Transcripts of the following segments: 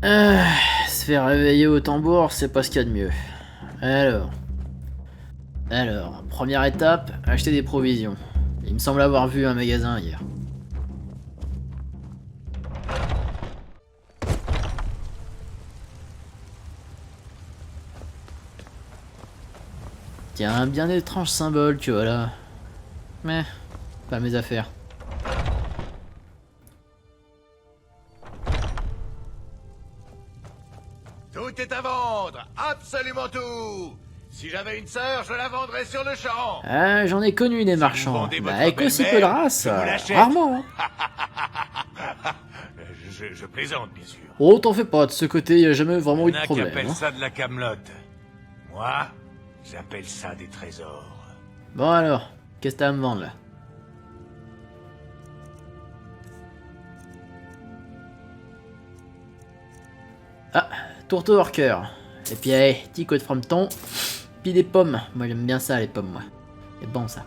Se faire réveiller au tambour, c'est pas ce qu'il y a de mieux. Alors, première étape, acheter des provisions. Il me semble avoir vu un magasin hier. Tiens, un bien étrange symbole, tu vois là. Mais, pas mes affaires. Tout est à vendre, absolument tout. Si j'avais une sœur, je la vendrais sur le champ. Ah, j'en ai connu des vous marchands. vendez Bah, votre avec aussi peu de belle-mère, race, je vous l'achète. rarement. Hein. Je plaisante, bien sûr. Oh, t'en fais pas, de ce côté, y a jamais vraiment eu de Il y en a qui problème. appellent Hein. ça de la camelote. Moi, j'appelle ça des trésors. Bon alors, qu'est-ce que t'as à me vendre là? Ah, tourteau hors cœur. Et puis, allez, petit côte frometon. Puis des pommes. Moi, j'aime bien ça, les pommes, moi. C'est bon, ça.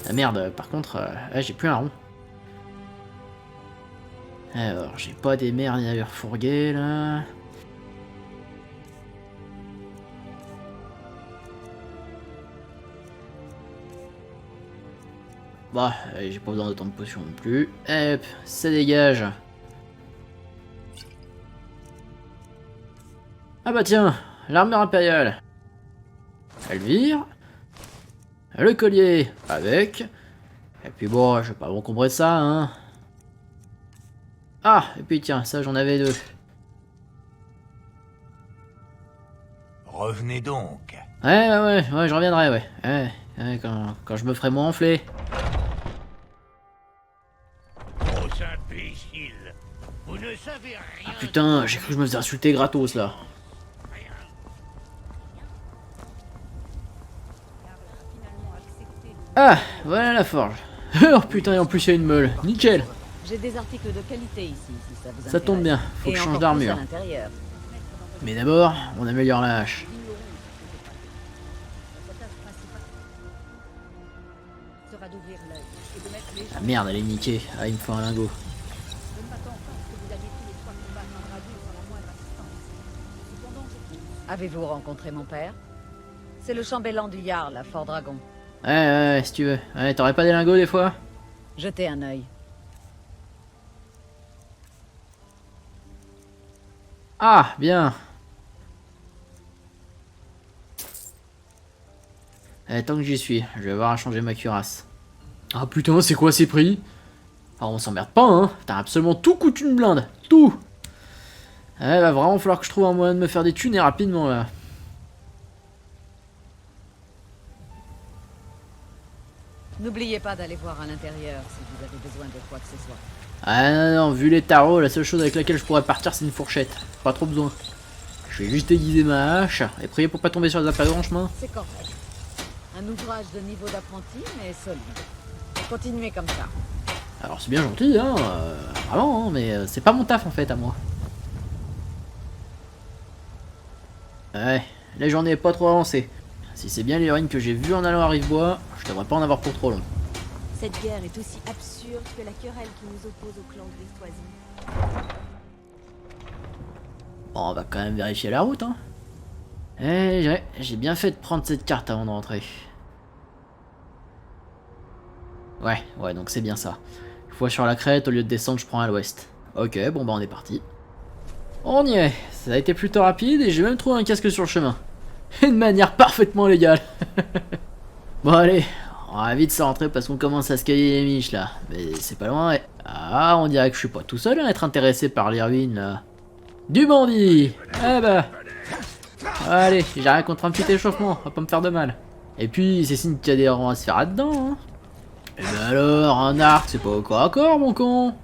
Ah merde, par contre, j'ai plus un rond. Alors, j'ai pas des merdes à leur fourguer, là. Bah, j'ai pas besoin d'autant de potions non plus. Hop, ça dégage. Ah bah tiens, l'armure impériale. Elvire. Le collier avec. Et puis bon, je vais pas m'encombrer de ça, hein. Ah, et puis tiens, ça j'en avais deux. Revenez donc. Ouais, je reviendrai, ouais. Ouais, quand je me ferai moins enfler. Gros imbécile. Vous ne savez rien. Ah putain, j'ai cru que je me faisais insulter gratos là. Ah, voilà la forge. Oh putain, et en plus il y a une meule. Nickel. J'ai des articles de qualité ici, si ça vous intéresse. Ça tombe bien, faut que je change encore plus d'armure. à l'intérieur. Mais d'abord, on améliore la hache. Sera d'ouvrir l'œil et de mettre les gens. Ah merde, elle est niquée. Ah, il me faut un lingot. Je ne m'attends pas à ce que vous alliez tous les trois combattre un dragon sans la moindre assistance. Cependant, je... Avez-vous rencontré mon père? C'est le chambellan du Jarl à Fort Dragon. Ouais, si tu veux. Ouais, t'aurais pas des lingots des fois? Jetez un œil. Ah, bien. Tant que j'y suis, je vais avoir à changer ma cuirasse. Ah putain, c'est quoi ces prix? Ah, on s'emmerde pas, hein. T'as absolument tout coûte une blinde. Tout. Va vraiment falloir que je trouve un moyen de me faire des thunes et rapidement là. N'oubliez pas d'aller voir à l'intérieur si vous avez besoin de quoi que ce soit. Ah non, vu les tarots, la seule chose avec laquelle je pourrais partir c'est une fourchette. Pas trop besoin. Je vais juste aiguiser ma hache et prier pour pas tomber sur les appels en chemin. C'est correct. Un ouvrage de niveau d'apprenti, mais solide. Continuez comme ça. Alors c'est bien gentil, hein, vraiment, hein, mais c'est pas mon taf en fait à moi. Ouais, la journée est pas trop avancée. Si c'est bien l'héroïne que j'ai vue en allant à Rivebois, je devrais pas en avoir pour trop long. Cette guerre est aussi absurde que la querelle qui nous oppose au clan Gristoisie. Bon, on va quand même vérifier la route, hein. J'ai bien fait de prendre cette carte avant de rentrer. Ouais, donc c'est bien ça. Une fois sur la crête, au lieu de descendre, je prends à l'ouest. Ok, bon bah on est parti. On y est, ça a été plutôt rapide et j'ai même trouvé un casque sur le chemin. Et de manière parfaitement légale. Bon allez, on va vite se rentrer parce qu'on commence à se cailler les miches là. Mais c'est pas loin, ouais. Ah, on dirait que je suis pas tout seul à être intéressé par les ruines là. Du bandit. Eh bah. Allez, j'ai rien contre un petit échauffement, va pas me faire de mal. Et puis, c'est signe qu'il y a des rangs à se faire là-dedans, hein. Et ben alors, un arc, c'est pas au corps à corps, mon con.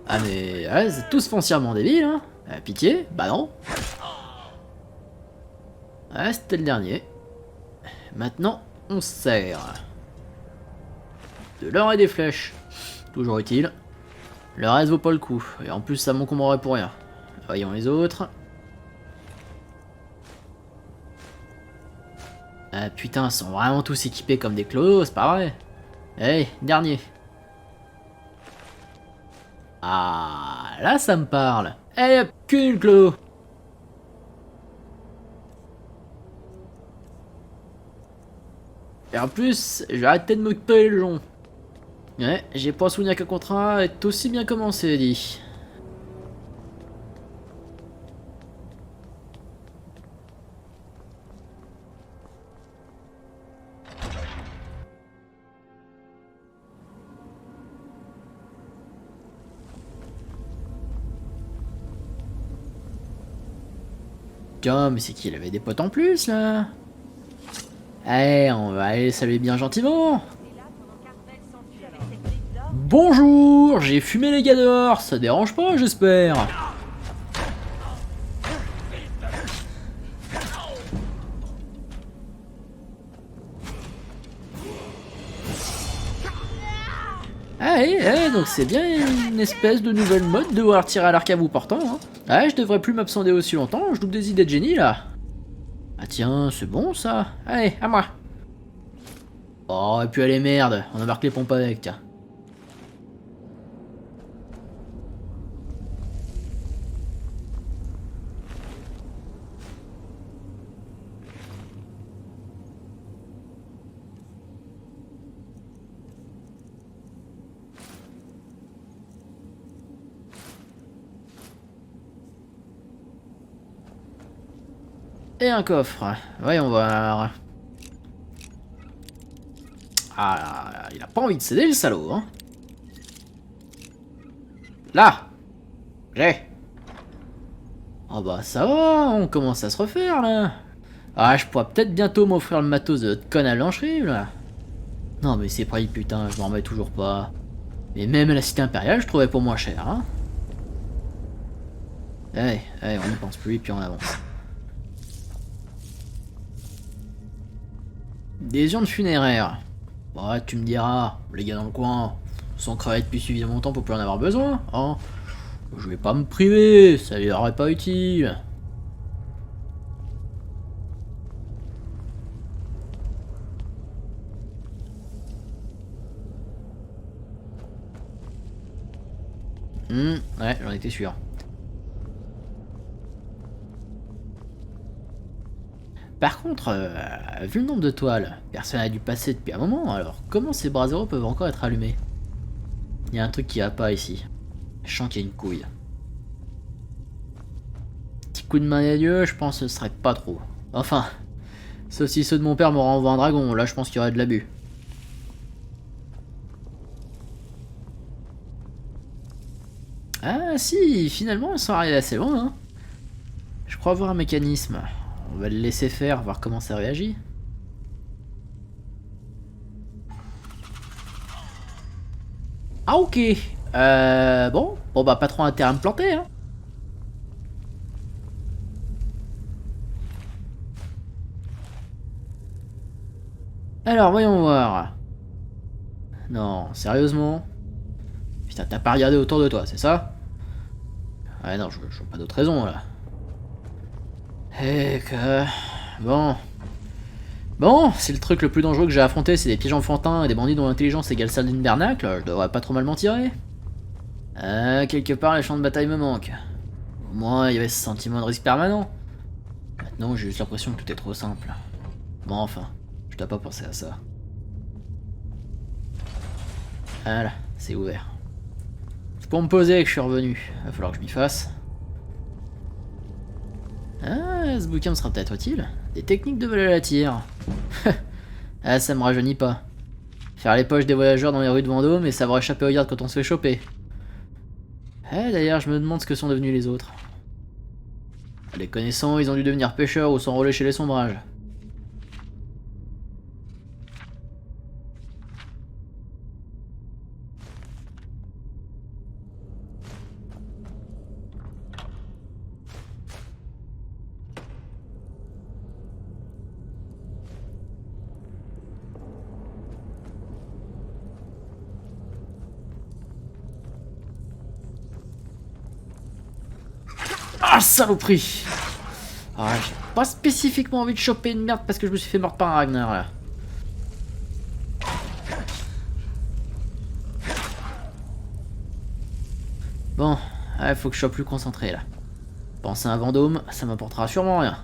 Ah mais, ouais, c'est tous foncièrement débiles, hein. Pitié, bah non. Ouais, c'était le dernier. Maintenant, on se sert. De l'or et des flèches. Toujours utile. Le reste vaut pas le coup. Et en plus, ça m'encombrerait pour rien. Voyons les autres. Ah putain, ils sont vraiment tous équipés comme des clodos, c'est pas vrai. Hey, dernier. Ah, là ça me parle. Hey hop, cul clodo. Et en plus, je vais arrêter de m'occuper le long. Ouais, j'ai pas souvenir qu'un contrat est aussi bien commencé, dit. Tiens, mais c'est qu'il avait des potes en plus, là. Allez, on va aller saluer bien gentiment. Bonjour, j'ai fumé les gars dehors, ça dérange pas, j'espère. Ah, donc c'est bien une espèce de nouvelle mode de devoir tirer à l'arc à vous portant, hein. Ah, je devrais plus m'absenter aussi longtemps, je loupe des idées de génie, là. Ah tiens, c'est bon, ça. Allez, à moi. Oh, et puis allez, merde, on a marqué les pompes avec, tiens. Et un coffre. Voyons voir. Ah, il a pas envie de céder le salaud, hein. Là. J'ai. Oh bah ça va, on commence à se refaire là. Ah, je pourrais peut-être bientôt m'offrir le matos de votre conne à Blancherie là. Non mais c'est pris putain, je m'en remets toujours pas. Mais même à la cité impériale, je trouvais pour moins cher, hein. Allez, on n'y pense plus et puis on avance. Des urnes funéraires. Bah, tu me diras, les gars dans le coin, sont crevés depuis suffisamment longtemps pour plus en avoir besoin, hein. Je vais pas me priver, ça lui aurait pas utile. Ouais, j'en étais sûr. Par contre, vu le nombre de toiles, personne n'a dû passer depuis un moment, alors comment ces braseros peuvent encore être allumés? Il y a un truc qui va pas ici. Je sens qu'il y a une couille. Petit coup de main des dieux, je pense que ce serait pas trop. Enfin, sauf si ceux de mon père me renvoient un dragon, là je pense qu'il y aurait de l'abus. Ah si, finalement ils sont arrivés assez loin, hein. Je crois voir un mécanisme. On va le laisser faire, voir comment ça réagit. Ah ok. Bon bah pas trop intérêt à me planter, hein. Alors voyons voir. Non, sérieusement. Putain, t'as pas regardé autour de toi, c'est ça? Ouais non, je vois pas d'autre raison là. Et que... Bon, si le truc le plus dangereux que j'ai affronté c'est des pièges enfantins et des bandits dont l'intelligence égale celle d'une bernacle, je devrais pas trop mal m'en tirer. Quelque part les champs de bataille me manquent. Au moins il y avait ce sentiment de risque permanent. Maintenant j'ai juste l'impression que tout est trop simple. Bon enfin, je dois pas penser à ça. Voilà, c'est ouvert. C'est pour me poser que je suis revenu, va falloir que je m'y fasse. Ah, ce bouquin me sera peut-être utile. Des techniques de vol à la tire. Ah, ça me rajeunit pas. Faire les poches des voyageurs dans les rues de Vendôme et savoir échapper aux gardes quand on se fait choper. Ah, d'ailleurs, je me demande ce que sont devenus les autres. Les connaissants, ils ont dû devenir pêcheurs ou s'enrôler chez les sombrages. Ah, saloperie! Ah, j'ai pas spécifiquement envie de choper une merde parce que je me suis fait mordre par un Ragnar là. Bon, il faut que je sois plus concentré là. Penser à un Vendôme, ça m'apportera sûrement rien.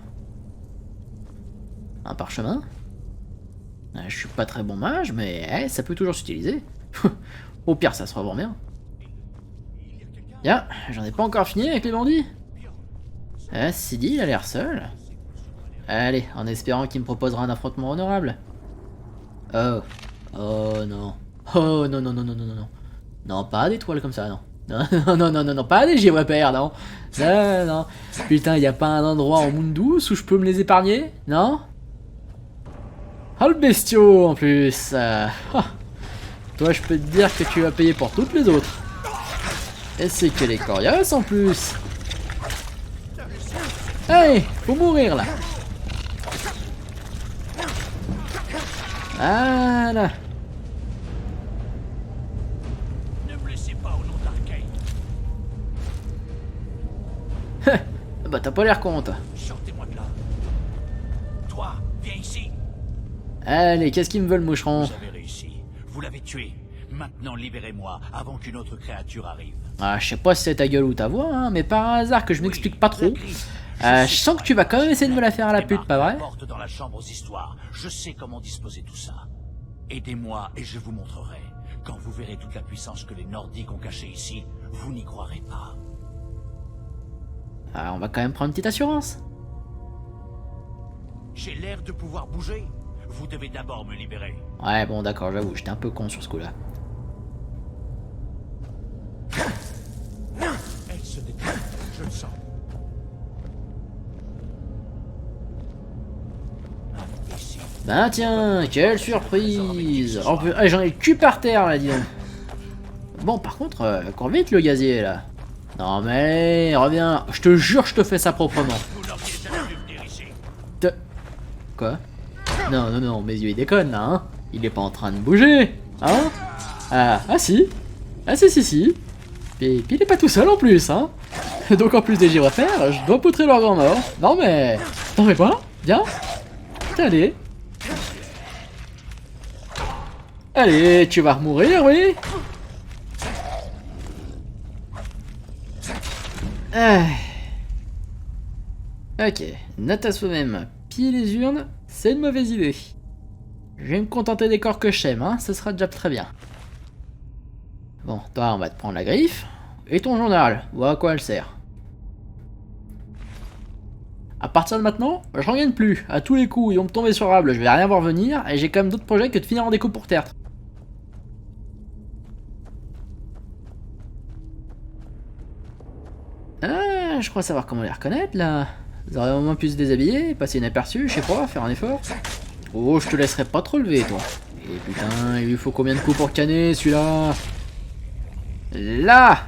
Un parchemin? Je suis pas très bon mage, mais ça peut toujours s'utiliser. Au pire, ça se revend bien. Tiens, j'en ai pas encore fini avec les bandits. Sidi, il a l'air seul. Allez, en espérant qu'il me proposera un affrontement honorable. Oh. Oh non. Oh non, non, non, non, non, non, non. Non, pas d'étoiles comme ça, non. Non, non, non, non, non, pas des JWPR, non. Non, non. Putain, y a pas un endroit en Mundus où je peux me les épargner? Non? Oh le bestiau en plus. Toi, je peux te dire que tu vas payer pour toutes les autres. Et c'est qu'elle est coriace en plus. Hey, faut mourir là. Voilà. Ne me laissez pas au nom d'Arcane. Bah t'as pas l'air con toi. Sortez-moi de là. Toi, viens ici. Allez, qu'est-ce qu'ils me veulent, moucheron? Vous avez réussi. Vous l'avez tué. Maintenant, libérez-moi avant qu'une autre créature arrive. Ah, je sais pas si c'est ta gueule ou ta voix, hein, mais par hasard que je m'explique pas trop. Je sens que tu vas quand même essayer de me la faire à la pute, pas vrai? Porte dans la chambre aux histoires. Je sais comment disposer tout ça. Aidez-moi et je vous montrerai. Quand vous verrez toute la puissance que les Nordiques ont cachée ici, vous n'y croirez pas. Ah, on va quand même prendre une petite assurance. J'ai l'air de pouvoir bouger. Vous devez d'abord me libérer. Ouais, bon, d'accord, j'avoue, j'étais un peu con sur ce coup-là. Elle se détend. Je le sens. Ici. Ben tiens, quelle surprise! Oh, j'en ai le cul par terre là, dis donc. Bon, par contre, cours vite le gazier là. Non mais, reviens, je te jure, je te fais ça proprement. Vous n'auriez jamais dû venir ici. Quoi? Non, non, non, mes yeux ils déconnent là, hein. Il est pas en train de bouger, hein? Ah si. Ah si. Puis il est pas tout seul en plus, hein. Donc en plus des gyres à faire, je dois poutrer leur grand mort. Non mais... T'en fais pas? Viens. Allez. Allez, tu vas mourir, oui? Ok, note à soi-même. Piller les urnes, c'est une mauvaise idée. Je vais me contenter des corps que j'aime, hein, ce sera déjà très bien. Bon, toi, on va te prendre la griffe. Et ton journal, vois à quoi elle sert. À partir de maintenant, je reviens plus. À tous les coups, ils vont me tomber sur Rable, je vais rien voir venir, et j'ai quand même d'autres projets que de finir en déco pour tertre. Ah, je crois savoir comment les reconnaître, là. Vous aurez au moins pu se déshabiller, passer inaperçu, je sais pas, faire un effort. Oh, je te laisserai pas trop lever, toi. Et putain, il lui faut combien de coups pour canner, celui-là? Là!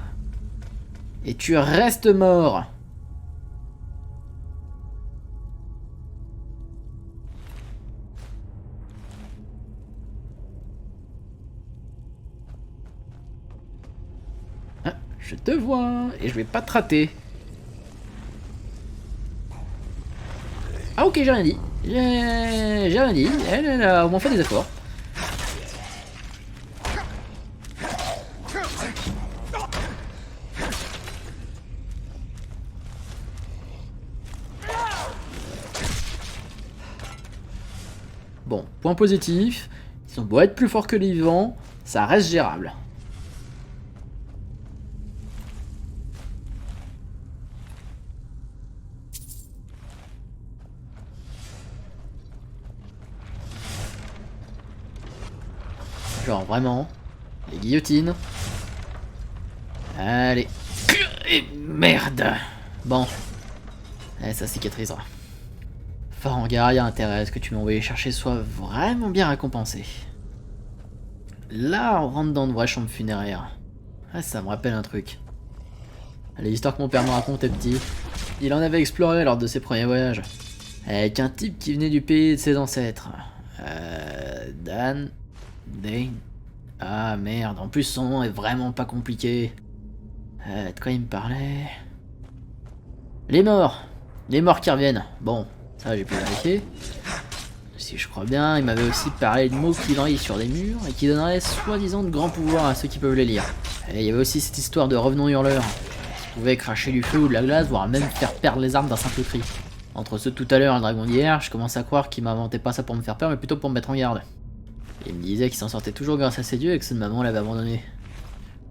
Et tu restes mort. Ah, je te vois, et je vais pas te rater. Ah ok, j'ai rien dit. J'ai rien dit. Elle a au moins fait des efforts. Bon, point positif. Ils ont beau être plus forts que les vivants, ça reste gérable. Genre vraiment, les guillotines. Allez. Et merde. Bon. Ça cicatrisera. Farengar, il y a intérêt à ce que tu m'as envoyé chercher soit vraiment bien récompensé. Là, on rentre dans de vraies chambres funéraires. Ah, ça me rappelle un truc. Les histoires que mon père me racontait petit. Il en avait exploré lors de ses premiers voyages. Avec un type qui venait du pays de ses ancêtres. Dan... Dane... Ah merde, en plus son nom est vraiment pas compliqué. De quoi il me parlait? Les morts qui reviennent. Bon, Ça, j'ai pu vérifier. Si je crois bien, il m'avait aussi parlé de mots qui brillent sur des murs et qui donneraient soi-disant de grands pouvoirs à ceux qui peuvent les lire. Et il y avait aussi cette histoire de revenants hurleurs, qui pouvaient cracher du feu ou de la glace, voire même faire perdre les armes d'un simple cri. Entre ceux de tout à l'heure et le dragon d'hier, je commence à croire qu'il m'inventait pas ça pour me faire peur, mais plutôt pour me mettre en garde. Et il me disait qu'il s'en sortait toujours grâce à ses dieux et que ceux de maman l'avaient abandonné.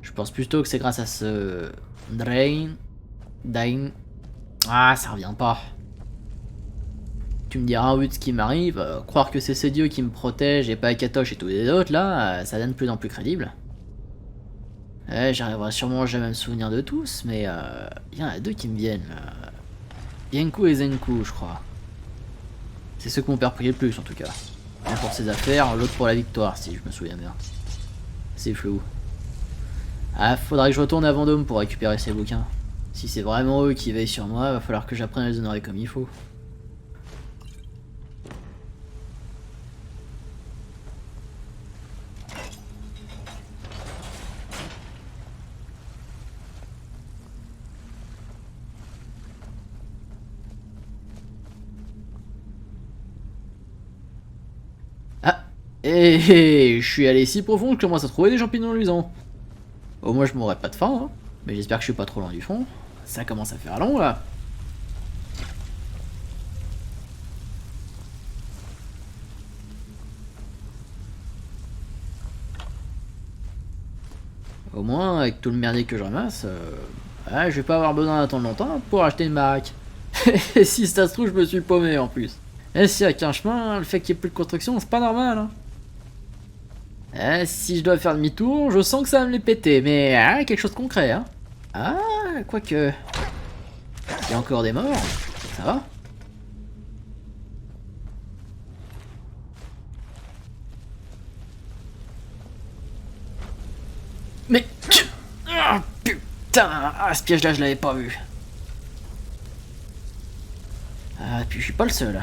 Je pense plutôt que c'est grâce à ce... Dain... Ah, ça revient pas. Tu me diras, oui, de ce qui m'arrive, croire que c'est ces dieux qui me protègent et pas Akatosh et tous les autres, là, ça donne de plus en plus crédible. J'arriverai sûrement jamais à me souvenir de tous, mais il y en a deux qui me viennent. Yenku et Zenku, je crois. C'est ceux que mon père priait le plus, en tout cas. Un pour ses affaires, l'autre pour la victoire, si je me souviens bien. C'est flou. Ah, faudra que je retourne à Vendôme pour récupérer ces bouquins. Si c'est vraiment eux qui veillent sur moi, va falloir que j'apprenne à les honorer comme il faut. Et je suis allé si profond que je commence à trouver des champignons luisants. Au moins je mourrai pas de faim, hein. Mais j'espère que je suis pas trop loin du fond. Ça commence à faire long là. Au moins avec tout le merdier que je ramasse, je vais pas avoir besoin d'attendre longtemps pour acheter une baraque. Et si ça se trouve je me suis paumé en plus. Et si avec un chemin, le fait qu'il n'y ait plus de construction c'est pas normal hein. Si je dois faire demi-tour, je sens que ça va me les péter, mais quelque chose de concret, hein. Ah, quoique... Il y a encore des morts, ça va. Mais... Ah, putain, ce piège-là, je l'avais pas vu. Ah, puis je suis pas le seul.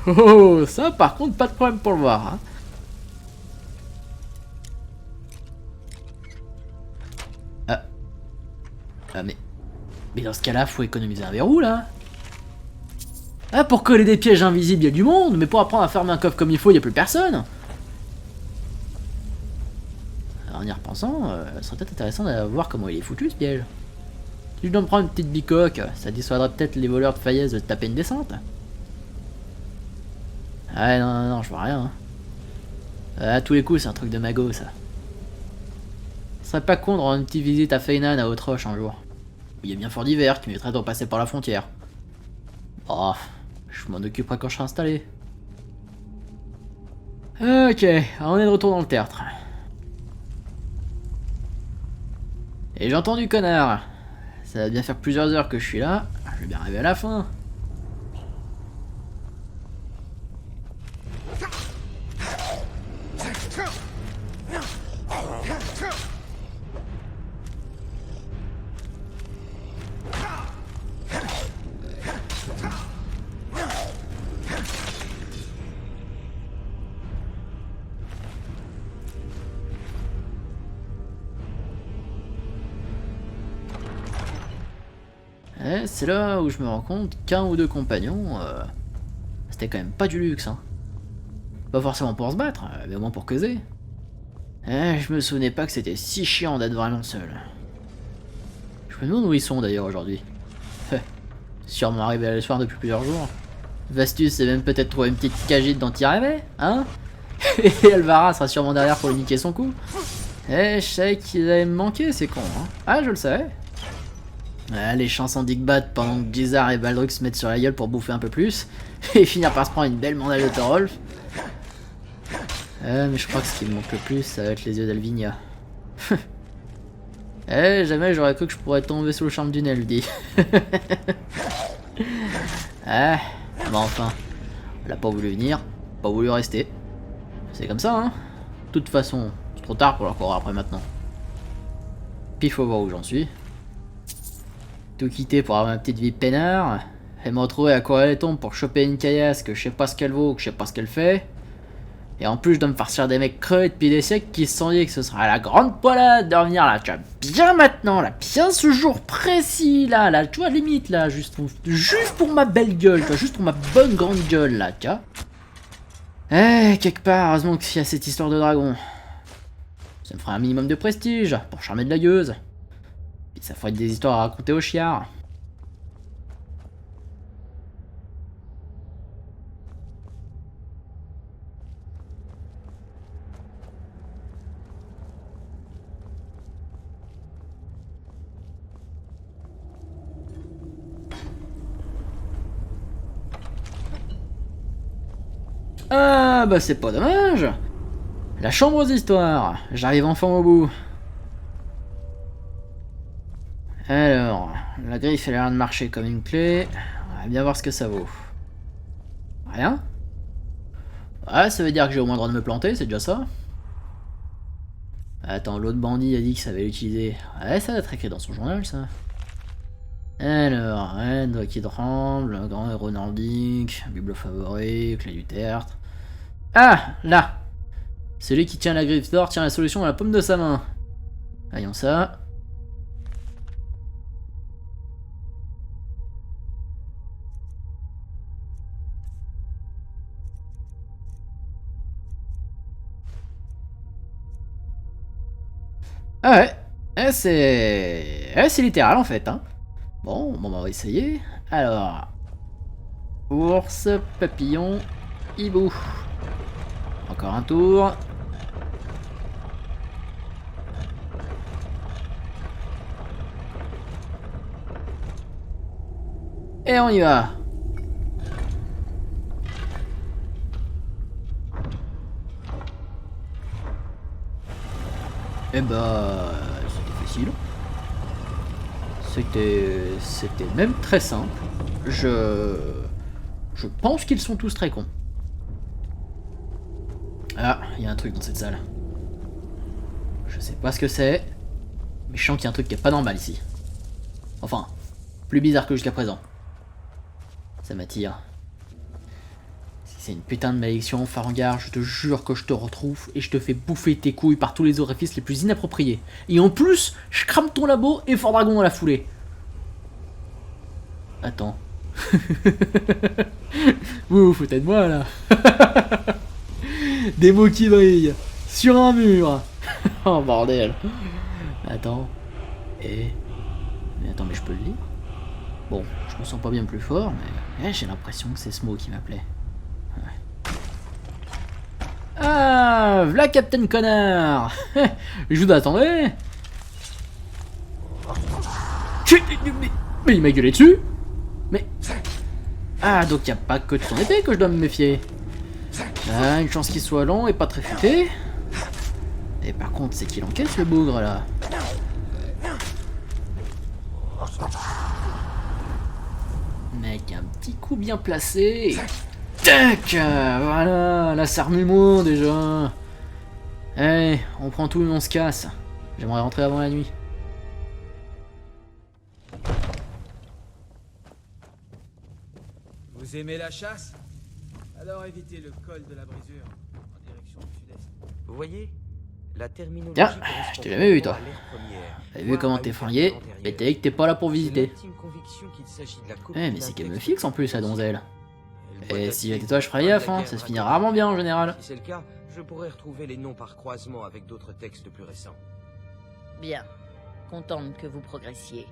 Oh, ça par contre, pas de problème pour le voir, hein. Mais dans ce cas-là, faut économiser un verrou, là. Ah, pour coller des pièges invisibles, il y a du monde, mais pour apprendre à fermer un coffre comme il faut, il n'y a plus personne. Alors, en y repensant, ça serait peut-être intéressant de voir comment il est foutu, ce piège. Si je dois me prendre une petite bicoque, ça dissuaderait peut-être les voleurs de Fayez de taper une descente. Ah non, je vois rien. Hein. À tous les coups, c'est un truc de mago, ça. Ce serait pas con de rendre une petite visite à Feinan à Haute-Roche un jour. Il y a bien fort d'hiver qui mériterait de repasser par la frontière. Oh, je m'en occuperai quand je serai installé. Ok, on est de retour dans le tertre. Et j'ai entendu connard. Ça va bien faire plusieurs heures que je suis là. Je vais bien arriver à la fin. C'est là où je me rends compte qu'un ou deux compagnons, c'était quand même pas du luxe. Hein. Pas forcément pour se battre, mais au moins pour causer. Je me souvenais pas que c'était si chiant d'être vraiment seul. Je me demande où ils sont d'ailleurs aujourd'hui. Sûrement arrivé à le soir depuis plusieurs jours. Vastus s'est même peut-être trouvé une petite cagite dont il rêvait, hein. Et Alvara sera sûrement derrière pour lui niquer son coup. Je savais qu'ils allaient me manquer, ces cons. Hein. Ah, je le savais. Les chansons d'Igbat pendant que Gizar et Baldrux se mettent sur la gueule pour bouffer un peu plus. Et finir par se prendre une belle mandale de Thorolf. Mais je crois que ce qui me manque le plus, ça va être les yeux d'Alvinia. Jamais j'aurais cru que je pourrais tomber sous le charme d'une elfe, dit. Bon enfin. Elle a pas voulu venir, pas voulu rester. C'est comme ça, hein. De toute façon, c'est trop tard pour leur courir après maintenant. Puis faut voir où j'en suis. Tout quitter pour avoir ma petite vie peinard, et me retrouver à courir les tombes pour choper une caillasse que je sais pas ce qu'elle vaut, que je sais pas ce qu'elle fait. Et en plus, je dois me farcir des mecs creux depuis des siècles qui se sont dit que ce sera la grande poilade de revenir là, tu vois, bien maintenant, là, bien ce jour précis, là, tu vois, limite, là, juste pour ma belle gueule, tu vois, juste pour ma bonne grande gueule, là, tu vois. Eh, quelque part, heureusement qu'il y a cette histoire de dragon. Ça me fera un minimum de prestige, pour charmer de la gueuse. Puis ça ferait des histoires à raconter aux chiards. Ah bah c'est pas dommage. La chambre aux histoires. J'arrive enfin au bout. Alors, la griffe elle a l'air de marcher comme une clé. On va bien voir ce que ça vaut. Rien. Ouais, ça veut dire que j'ai au moins le droit de me planter, c'est déjà ça. Attends, l'autre bandit a dit que ça avait l'utiliser. Ouais, ça va être écrit dans son journal ça. Alors, un doigt qui tremble, un grand héros nordique, bibelot favori, clé du tertre. Ah, là. Celui qui tient la griffe d'or tient la solution à la paume de sa main. Voyons ça. Ah ouais, c'est littéral en fait, hein. Bon, on va essayer. Alors, ours, papillon, hibou. Encore un tour. Et on y va. Eh bah, c'était facile. C'était même très simple. Je pense qu'ils sont tous très cons. Ah, il y a un truc dans cette salle. Je sais pas ce que c'est, mais je sens qu'il y a un truc qui est pas normal ici. Enfin, plus bizarre que jusqu'à présent. Ça m'attire. Si c'est une putain de malédiction, Farengar, je te jure que je te retrouve et je te fais bouffer tes couilles par tous les orifices les plus inappropriés. Et en plus, je crame ton labo et Fort Dragon dans la foulée. Attends. Vous vous foutez de moi là. Des mots qui brillent sur un mur. Oh bordel. Attends. Mais attends, mais je peux le lire? Bon, je me sens pas bien plus fort, mais j'ai l'impression que c'est ce mot qui m'appelait. Ouais. Ah, v'là Captain Connard. Je vous attendais. Mais il m'a gueulé dessus. Mais... Ah, donc y a pas que de son épée que je dois me méfier. Ah, une chance qu'il soit long et pas très futé. Et par contre, c'est qu'il encaisse le bougre là. Mec, un petit coup bien placé. Tac. Voilà, là ça remue moins déjà. Allez, on prend tout et on se casse. J'aimerais rentrer avant la nuit. Vous aimez la chasse? Alors évitez le col de la brisure en direction du sud-est. Vous voyez, la terminologie. Tiens, je t'ai jamais vu toi. T'as vu comment t'es fringué, mais t'as dit que t'es pas là pour visiter. Eh mais c'est qu'elle me fixe en plus la donzelle. Et si j'étais toi je ferais gaffe, hein, ça se finit rarement bien en général. Si c'est le cas, je pourrais retrouver les noms par croisement avec d'autres textes plus récents. Bien. Contente que vous progressiez.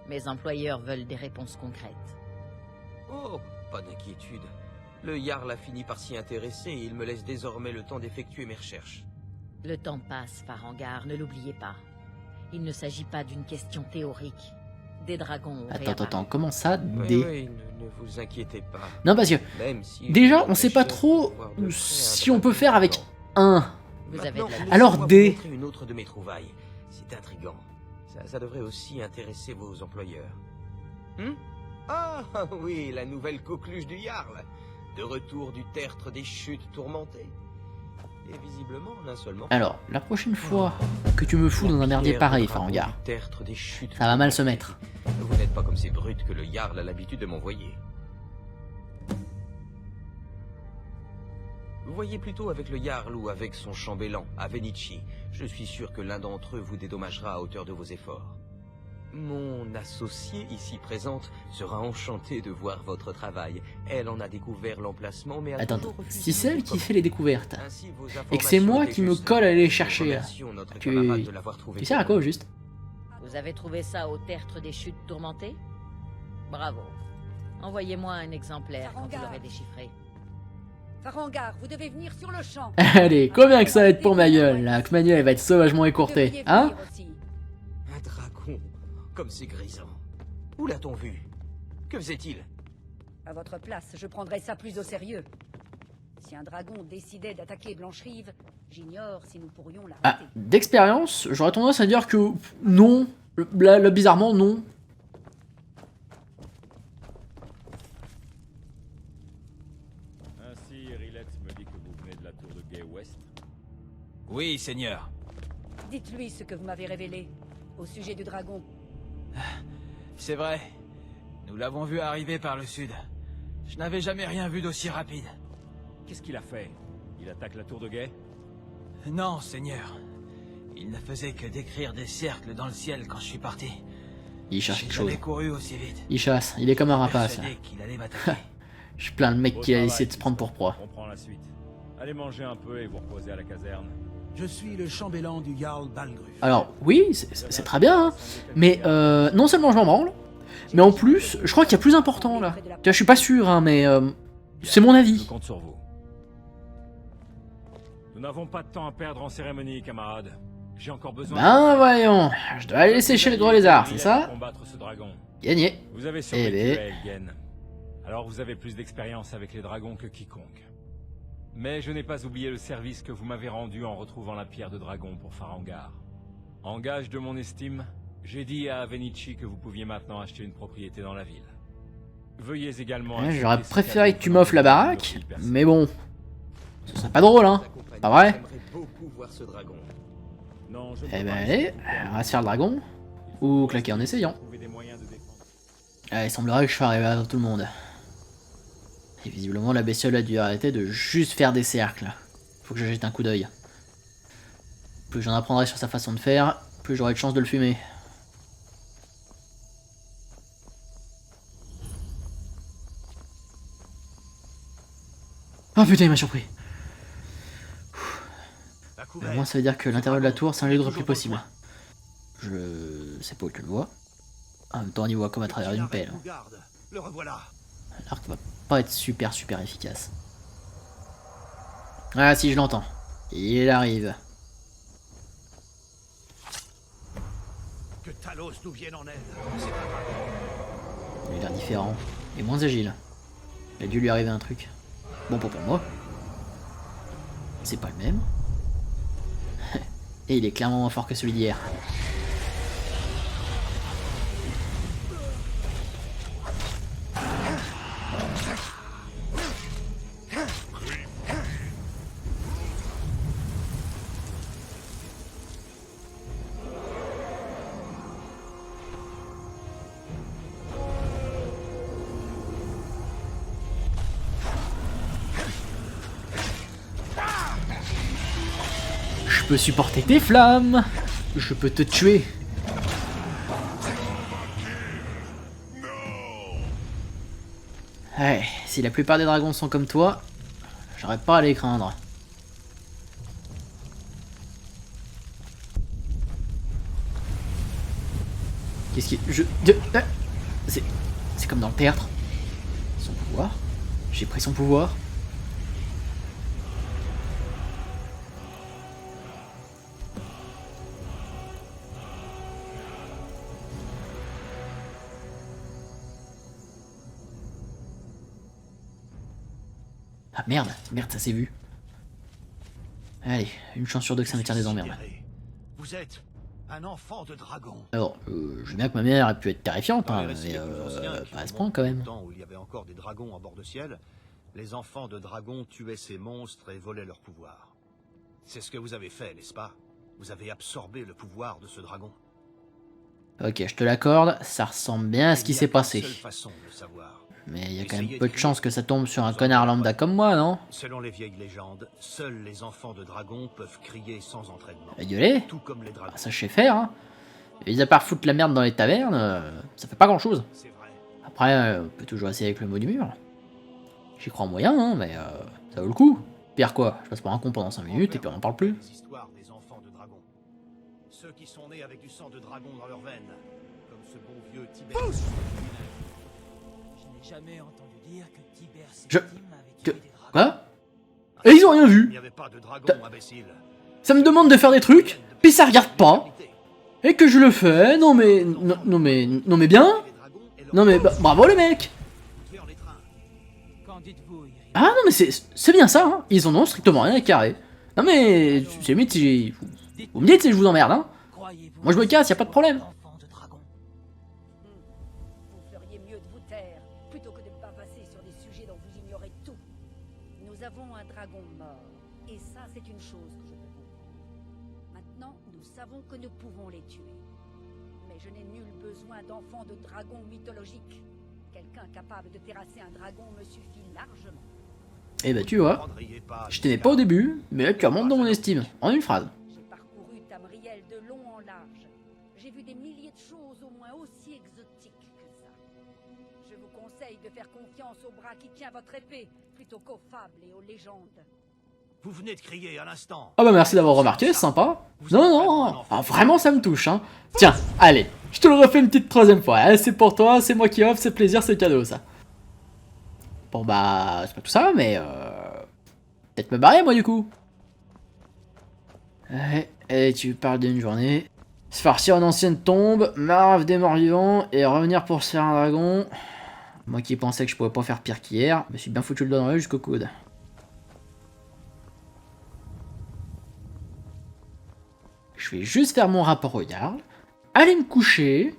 Mes employeurs veulent des réponses concrètes. Oh, pas d'inquiétude. Le Jarl a fini par s'y intéresser et il me laisse désormais le temps d'effectuer mes recherches. Le temps passe, Farengar, ne l'oubliez pas. Il ne s'agit pas d'une question théorique. Des dragons... Attends, comment ça, Oui, ne vous inquiétez pas. Non, parce que, Même si déjà, on sait pas trop si on peut faire avec un. Vous avez de la... Alors, des... une autre de mes trouvailles. C'est intriguant. Ça devrait aussi intéresser vos employeurs. Ah oui, la nouvelle coqueluche du Jarl. De retour du tertre des chutes tourmentées. Et visiblement, on a seulement... Alors, la prochaine fois que tu me fous dans un merdier pareil, Farengar, ça va mal se mettre. Vous n'êtes pas comme ces brutes que le Jarl a l'habitude de m'envoyer. Voyez plutôt avec le Jarl ou avec son chambellan, Avenichi. Je suis sûr que l'un d'entre eux vous dédommagera à hauteur de vos efforts. Mon associée ici présente sera enchantée de voir votre travail. Elle en a découvert l'emplacement, mais a Attends, toujours refusé si c'est elle qui fait les découvertes, Ainsi, vos et que c'est moi informations qui me étaient justes. colle à aller Nous chercher, remercions notre camarade de l'avoir trouvé tu sers à quoi au juste? Vous avez trouvé ça au tertre des chutes tourmentées? Bravo. Envoyez-moi un exemplaire quand vous Farangar. l'aurez déchiffré. Farangar, vous devez venir sur le champ. Allez, combien que ça va être pour ma gueule, là, que ma gueule elle va être sauvagement Vous écourtée, devriez hein? venir aussi. Un dragon, comme c'est grisant. Où l'a-t-on vu? Que faisait-il? À votre place, je prendrais ça plus au sérieux. Si un dragon décidait d'attaquer Blancherive, j'ignore si nous pourrions Ah, l'arrêter. d'expérience, j'aurais tendance à dire que non, là, bizarrement, non. Ainsi, Rilette me dit que vous venez de la tour de Gay West. Oui, seigneur. Dites-lui ce que vous m'avez révélé au sujet du dragon. C'est vrai. Nous l'avons vu arriver par le sud. Je n'avais jamais rien vu d'aussi rapide. Qu'est-ce qu'il a fait? Il attaque la tour de Gay? Non, seigneur. Il ne faisait que décrire des cercles dans le ciel quand je suis parti. Il cherche J'ai quelque chose. jamais couru aussi vite. Il chasse, il est comme un rapace. Persuadé qu'il allait m'attaquer. Je suis plein de mecs Beau qui a travail, essayé de se prendre pour proie. On prend la suite. Allez manger un peu et vous reposer à la caserne. Je suis le chambellan du Jarl Balgruf. Alors, oui, c'est très bien, hein, mais non seulement je m'en branle, mais en plus, je crois qu'il y a plus important, là. Tu vois, je suis pas sûr, hein, mais c'est mon Je avis. compte sur vous. Nous n'avons pas de temps à perdre en cérémonie, camarades. J'ai encore besoin... Ben voyons, je dois aller sécher les gros lézards, c'est Rilette ça? pour combattre ce dragon. Gagné. Vous avez survécu ben. à Elgen. Alors vous avez plus d'expérience avec les dragons que quiconque. Mais je n'ai pas oublié le service que vous m'avez rendu en retrouvant la pierre de dragon pour Farangar. En gage de mon estime, j'ai dit à Avenichi que vous pouviez maintenant acheter une propriété dans la ville. Veuillez également... Ouais, accepter j'aurais ce préféré cadeau que tu m'offres la venant de baraque, votre personne. mais bon, ce serait pas drôle, hein. Pas vrai? J'aimerais beaucoup voir ce dragon. Non, je ne Eh peux ben pas allez, laisser vous on perdre. va se faire le dragon, Il faut ou claquer en essayant. trouver des moyens de défendre. Ah, il semblerait que je sois arrivé avant tout le monde. Et visiblement, la bestiole a dû arrêter de juste faire des cercles. Faut que je jette un coup d'œil. Plus j'en apprendrai sur sa façon de faire, plus j'aurai de chance de le fumer. Oh putain, il m'a surpris. Au moins, ça veut dire que l'intérieur de la tour, c'est un lieu de repli possible. C'est pas où tu le vois. En même temps, on y voit comme à travers une pelle. Le revoilà. L'arc va pas être super efficace. Ah si, je l'entends. Il arrive. Que Talos nous vienne en aide. Il a l'air différent. Et moins agile. Il a dû lui arriver un truc. Bon, pas pour moi. C'est pas le même. Et il est clairement moins fort que celui d'hier. Je peux supporter tes flammes. Je peux te tuer. Ouais, si la plupart des dragons sont comme toi, j'aurais pas à les craindre. Qu'est-ce qui... C'est comme dans le théâtre. Son pouvoir? J'ai pris son pouvoir. Ah merde, ça s'est vu. Allez, une chance sur deux que ça me tire des emmerdes. Vous êtes un enfant de dragon. Alors, je veux bien que ma mère ait pu être terrifiante, Dans hein, les récits mais les plus anciens qui pas à ce remontent point quand même. au temps où il y avait encore des dragons en bord de ciel, les enfants de dragons tuaient ces monstres et volaient leur pouvoir. C'est ce que vous avez fait, n'est-ce pas? Vous avez absorbé le pouvoir de ce dragon. Ok, je te l'accorde, ça ressemble bien à ce qui s'est passé. Seule façon de le savoir. Mais il y a quand même peu de chances que ça tombe sur un connard lambda comme moi, non? Selon les vieilles légendes, seuls les enfants de dragons peuvent crier sans entraînement. Et gueuler? Tout comme les dragons. Ah, ça je sais faire, hein. Et à part foutre la merde dans les tavernes, ça fait pas grand chose. C'est vrai. Après, on peut toujours essayer avec le mot du mur. J'y crois en moyen, hein, mais ça vaut le coup. Pire quoi, je passe pour un con pendant 5 minutes et puis on en parle plus. Les histoires des enfants de dragons. Ceux qui sont nés avec du sang de dragon dans leurs veines. Comme ce bon vieux Tibet. Je n'ai jamais entendu dire que Tiber Je- Septime avait que- tué des dragons. Quoi? Et ils ont rien Il vu. n'y avait pas de dragon, imbécile. Ça me demande de faire des trucs, puis ça regarde pas. Et que je le fais, non mais bien. Non mais bravo les mecs. Qu'en dites-vous, Iri? Ah non mais c'est bien ça, hein. Ils en ont strictement rien à carrer. Non mais c'est limite si vous me dites si je vous emmerde, hein. Croyez-vous Moi je me casse, y a pas de problème. enfant de dragon? Vous feriez mieux de vous taire, plutôt que de bavasser sur des sujets dont vous ignorez tout. Nous avons un dragon mort, et ça c'est une chose que je peux vous dire. Maintenant, nous savons que nous pouvons les tuer. Mais je n'ai nul besoin d'enfants de dragons mythologiques. Quelqu'un capable de terrasser un dragon me suffit largement. Et bah tu vois, je t'aimais pas au début, mais là tu remontes dans mon estime, en une phrase. J'ai parcouru Tamriel de long en large. J'ai vu des milliers de choses au moins aussi exotiques que ça. Je vous conseille de faire confiance au bras qui tient votre épée, plutôt qu'aux fables et aux légendes. Vous venez de crier à l'instant. Ah bah merci d'avoir remarqué, c'est sympa. Non, ah, vraiment ça me touche, hein. Tiens, allez, je te le refais une petite troisième fois. Allez, c'est pour toi, c'est moi qui offre, c'est plaisir, c'est cadeau ça. Bon bah, c'est pas tout ça, mais peut-être me barrer moi du coup. Et tu parles d'une journée. Se farcir une ancienne tombe, marave des morts vivants, et revenir pour se faire un dragon. Moi qui pensais que je pouvais pas faire pire qu'hier, je me suis bien foutu le doigt dans l'œil jusqu'au coude. Je vais juste faire mon rapport au Jarl, aller me coucher,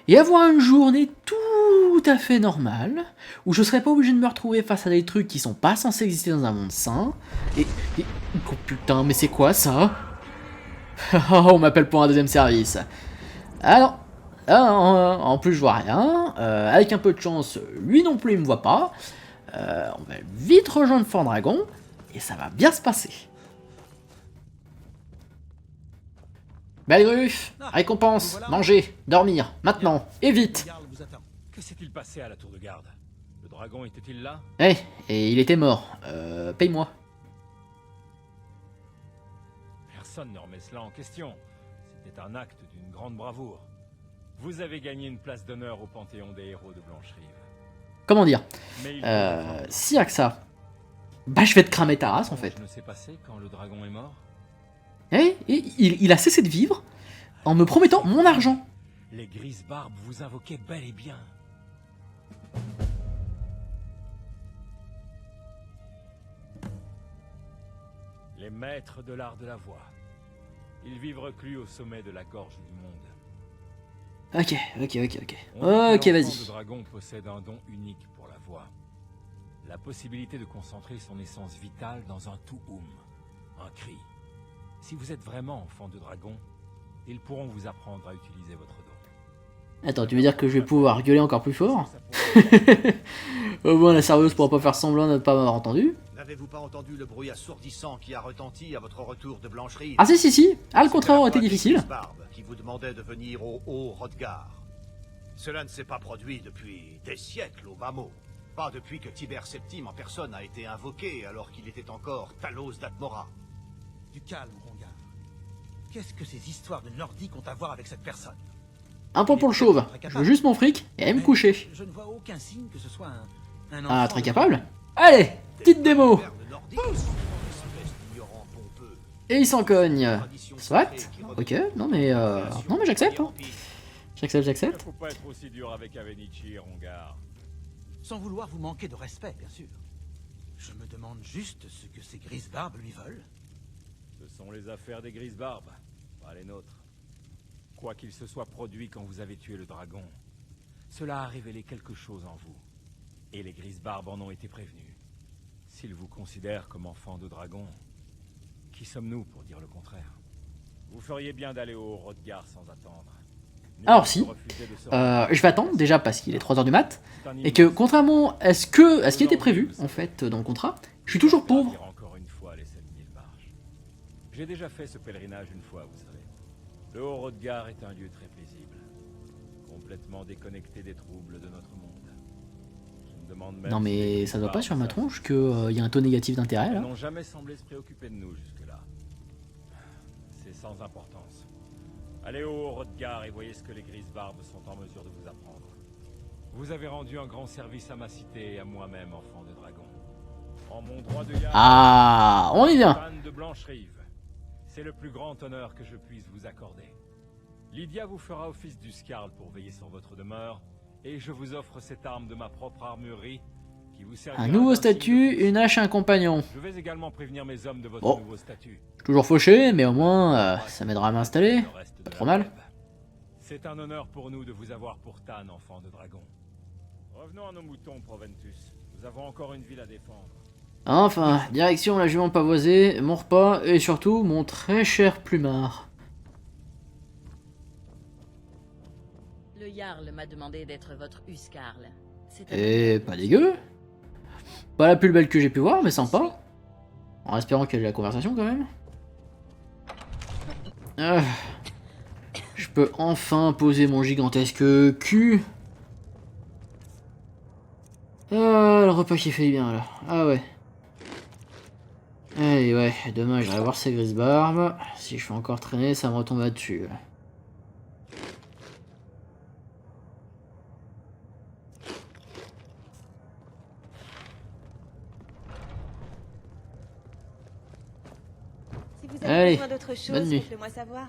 et avoir une journée tout à fait normale, où je serai pas obligé de me retrouver face à des trucs qui sont pas censés exister dans un monde sain, et oh putain, mais c'est quoi ça? On m'appelle pour un deuxième service. Ah non, en plus je vois rien, avec un peu de chance, lui non plus il me voit pas, on va vite rejoindre Fort Dragon, et ça va bien se passer. Belle gruffe, récompense, manger, dormir, maintenant, et vite. Jarl vous attend. Que s'est-il passé à la tour de garde? Le dragon était-il là? Eh, et il était mort, paye-moi. Personne ne remet cela en question. C'était un acte d'une grande bravoure. Vous avez gagné une place d'honneur au Panthéon des héros de Blancherive. Comment dire, Mais il s'il y a que ça, bah je vais te cramer ta race en fait. Je ne sais passer quand le dragon est mort. Eh, il a cessé de vivre en me promettant mon argent. Les grises barbes vous invoquaient bel et bien. Les maîtres de l'art de la voix. Ils vivent reclus au sommet de la gorge du monde. Ok. On dit que Ok, l'enfant vas-y. de dragon possède un don unique pour la voix. La possibilité de concentrer son essence vitale dans un tout-oum, un cri. Si vous êtes vraiment enfant de dragon, ils pourront vous apprendre à utiliser votre don. Attends, tu veux dire que je vais pouvoir gueuler encore plus fort? Au moins la serveuse pourra pas faire semblant de ne pas m'avoir entendu. N'avez-vous pas entendu le bruit assourdissant qui a retenti à votre retour de Blancherive? Ah si, ah le contraire aurait été difficile. Barbe qui vous demandait de venir au Haut-Hrodgar. Cela ne s'est pas produit depuis des siècles au bas mot. Pas depuis que Tiber Septime en personne a été invoqué alors qu'il était encore Talos d'Atmora. Du calme, Rongar. Qu'est-ce que ces histoires de Nordiques ont à voir avec cette personne? Un point pour le chauve. Je veux juste mon fric et aller me coucher. Je ne vois aucun signe que ce soit un Ah, enfant très de- capable. Allez, petite démo. Et il s'en cogne. Soit. Ok, non mais j'accepte. Hein. Il J'accepte. ne faut pas être aussi dur avec Avenichi, Rongar. Sans vouloir vous manquer de respect, bien sûr. Je me demande juste ce que ces grises barbes lui veulent. Ce sont les affaires des grises barbes, pas les nôtres. Quoi qu'il se soit produit quand vous avez tué le dragon, cela a révélé quelque chose en vous. Et les grises barbes en ont été prévenus. S'ils vous considèrent comme enfant de dragon, qui sommes-nous pour dire le contraire? Vous feriez bien d'aller au Hrodgar sans attendre. Alors si, je vais attendre déjà parce qu'il est 3h du mat, et que contrairement à ce qui était prévu en fait dans le contrat, je suis toujours pauvre. Encore une fois les 7000 marches. J'ai déjà fait ce pèlerinage une fois, vous savez. Le Haut-Rodgar est un lieu très paisible, complètement déconnecté des troubles de notre monde. Je me demande même Non mais ça doit pas sur ma tronche qu'il y a un taux négatif d'intérêt Ils là. n'ont jamais semblé se préoccuper de nous jusque-là. C'est sans importance. Allez au Haut-Rodgar et voyez ce que les Grises-Barbes sont en mesure de vous apprendre. Vous avez rendu un grand service à ma cité et à moi-même, enfant de dragon. En mon droit de Jarl, Ah, on y vient. fan de Blanche-Rive. C'est le plus grand honneur que je puisse vous accorder. Lydia vous fera office du Scarl pour veiller sur votre demeure, et je vous offre cette arme de ma propre armurerie qui vous servira Un nouveau d'un signe de statut, force. une hache et un compagnon. Je vais également prévenir mes hommes de votre Bon. nouveau statut. Je suis toujours fauché, mais au moins ça m'aidera à m'installer. Le reste Pas de trop la mal. plèbe. C'est un honneur pour nous de vous avoir pour Tan, enfant de dragon. Revenons à nos moutons, Proventus. Nous avons encore une ville à défendre. Enfin, direction la jument pavoisée, mon repas et surtout mon très cher plumard. Le Jarl m'a demandé d'être votre Huskarl. C'est un Et honneur. pas dégueu. Pas la plus belle que j'ai pu voir, mais sympa. En espérant qu'elle ait la conversation quand même. Ah. Je peux enfin poser mon gigantesque cul. Ah, le repas qui fait bien là. Ah ouais. Allez ouais, demain j'irai voir ces grises barbes. Si je fais encore traîner, ça me retombe là-dessus. Si vous avez Allez, besoin d'autre chose, bonne nuit. faites-le moi savoir.